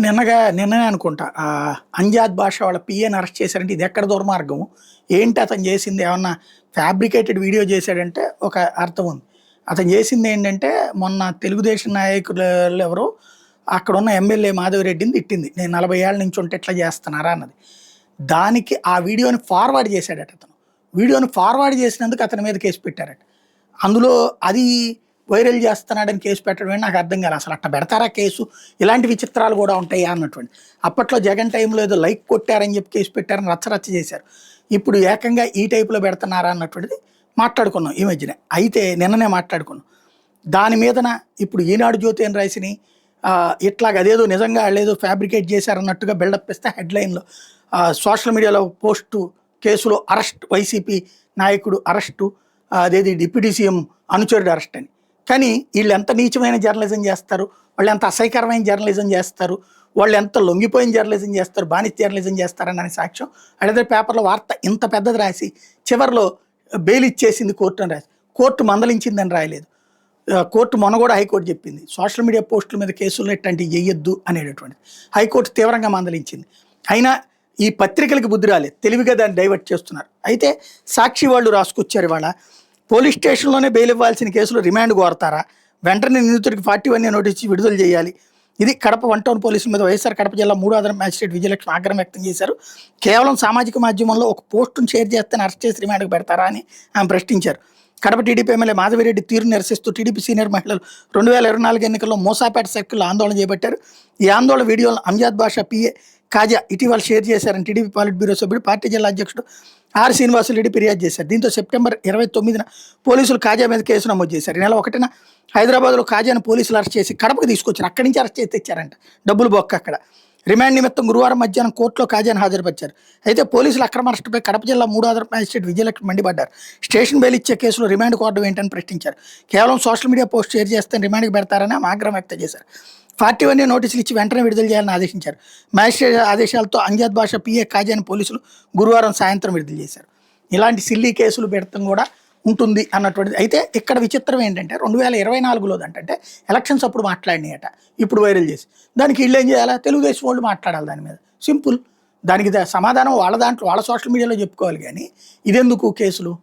నిన్ననే అనుకుంటా అంజాద్ బాషా వాళ్ళ పిఏని అరెస్ట్ చేశారంటే ఇది ఎక్కడ దుర్మార్గం, ఏంటి అతను చేసింది, ఏమన్నా ఫ్యాబ్రికేటెడ్ వీడియో చేశాడంటే ఒక అర్థం ఉంది. అతను చేసింది ఏంటంటే మొన్న తెలుగుదేశం నాయకులు ఎవరో అక్కడ ఉన్న ఎమ్మెల్యే మాధవిరెడ్డిని తిట్టింది, నేను 40 ఏళ్ళ నుంచి ఉంటే ఎట్లా చేస్తున్నారా అన్నది. దానికి ఆ వీడియోని ఫార్వర్డ్ చేశాడట అతను. వీడియోని ఫార్వర్డ్ చేసినందుకు అతని మీద కేసు పెట్టారట. అందులో అది వైరల్ చేస్తున్నాడని కేసు పెట్టడం నాకు అర్థం కాదు. అసలు అట్లా పెడతారా కేసు? ఇలాంటి విచిత్రాలు కూడా ఉంటాయా అన్నటువంటి. అప్పట్లో జగన్ టైంలో ఏదో లైక్ కొట్టారని చెప్పి కేసు పెట్టారని రచ్చరచ్చ చేశారు. ఇప్పుడు ఏకంగా ఈ టైపులో పెడుతున్నారా అన్నటువంటిది మాట్లాడుకున్నాం ఈ మధ్యనే. అయితే నిన్ననే మాట్లాడుకున్నాం దాని మీదన. ఇప్పుడు ఈనాడు జ్యోతి అని రాసిని ఇట్లాగ అదేదో నిజంగా వాళ్ళేదో ఫ్యాబ్రికేట్ చేశారన్నట్టుగా బిల్డప్ ఇస్తే హెడ్లైన్లో సోషల్ మీడియాలో పోస్టు, కేసులో అరెస్ట్, వైసీపీ నాయకుడు అరెస్టు, అదేది డిప్యూటీ సీఎం అనుచరుడు అరెస్ట్ అని. కానీ వీళ్ళు ఎంత నీచమైన జర్నలిజం చేస్తారు, వాళ్ళు ఎంత అసహ్యకరమైన జర్నలిజం చేస్తారు, వాళ్ళు ఎంత లొంగిపోయిన జర్నలిజం చేస్తారు, బానిస జర్నలిజం చేస్తారని అనే సాక్ష్యం అదే పేపర్లో వార్త ఇంత పెద్దది రాసి చివరిలో బెయిల్ ఇచ్చేసింది కోర్టు అని రాసి, కోర్టు మందలించిందని రాయలేదు. కోర్టు మొన్న కూడా హైకోర్టు చెప్పింది సోషల్ మీడియా పోస్టుల మీద కేసులు ఎట్లాంటివి చేయొద్దు అనేటటువంటిది. హైకోర్టు తీవ్రంగా మందలించింది. అయినా ఈ పత్రికలకు బుద్ధి రాలేదు, తెలివిగా దాన్ని డైవర్ట్ చేస్తున్నారు. అయితే సాక్షి వాళ్ళు రాసుకొచ్చారు ఇవాళ, పోలీస్ స్టేషన్లోనే బెయిల్ ఇవ్వాల్సిన కేసులు రిమాండ్ కోరతారా, వెంటనే నిందితుడికి 41 నోటీసు విడుదల చేయాలి. ఇది కడప 1 టౌన్ పోలీసుల మీద వైఎస్ఆర్ కడప జిల్లా 3వ అదనపు మ్యాజిస్ట్రేట్ విజయలక్ష్మి ఆగ్రహం వ్యక్తం చేశారు. కేవలం సామాజిక మాధ్యమంలో ఒక పోస్టును షేర్ చేస్తేనే అరెస్ట్ చేసి రిమాండ్కి పెడతారా అని ఆమె ప్రశ్నించారు. కడప టీడీపీ ఎమ్మెల్యే మాధవిరెడ్డి తీరు నిరసిస్తూ టీడీపీ సీనియర్ మహిళలు 2024 ఎన్నికల్లో మోసాపేట సర్కిల్లో ఆందోళన చేపట్టారు. ఈ ఆందోళన వీడియోలను అంజాద్ బాషా పిఏ కాజా ఇటీవల షేర్ చేశారని టీడీపీ పాలిట్ బ్యూరో సభ్యుడు పార్టీ జిల్లా అధ్యక్షుడు ఆర్ శ్రీనివాసులరెడ్డి ఫిర్యాదు చేశారు. దీంతో సెప్టెంబర్ 29న పోలీసులు కాజా మీద కేసు నమోదు చేశారు. ఈ నెల 1న హైదరాబాద్లో కాజాను పోలీసులు అరెస్ట్ చేసి కడపకు తీసుకొచ్చారు. అక్కడి నుంచి అరెస్ట్ చేసి తెచ్చారంట, డబ్బులు బొక్క అక్కడ. రిమాండ్ నిమిత్తం గురువారం మధ్యాహ్నం కోర్టులో కాజాను హాజరుపరిచారు. అయితే పోలీసుల అక్రమ అరెస్టుపై కడప జిల్లా 3వ అదనపు మ్యాజిస్ట్రేట్ విజయలక్ష్మి మండిపడ్డారు. స్టేషన్ బెయిల్ ఇచ్చే కేసులో రిమాండ్ కోరడం ఏంటని ప్రశ్నించారు. కేవలం సోషల్ మీడియా పోస్ట్ షేర్ చేస్తే రిమాండ్కి పెడతారని ఆగ్రహం వ్యక్తం చేశారు. 41 నోటీసులు ఇచ్చి వెంటనే విడుదల చేయాలని ఆదేశించారు. మ్యాజిస్ట్రేట్ ఆదేశాలతో అంజాద్ బాషా పిఏ కాజాని పోలీసులు గురువారం సాయంత్రం విడుదల చేశారు. ఇలాంటి సిల్లీ కేసులు పెడతాం కూడా ఉంటుంది అన్నటువంటిది. అయితే ఇక్కడ విచిత్రం ఏంటంటే 2024లో అంటే ఎలక్షన్స్ అప్పుడు మాట్లాడినాయట, ఇప్పుడు వైరల్ చేసి దానికి వీళ్ళు ఏం చేయాలా, తెలుగుదేశం వాళ్ళు మాట్లాడాలి దాని మీద. సింపుల్. దానికి సమాధానం వాళ్ళ దాంట్లో వాళ్ళ సోషల్ మీడియాలో చెప్పుకోవాలి. కానీ ఇదెందుకు కేసులు?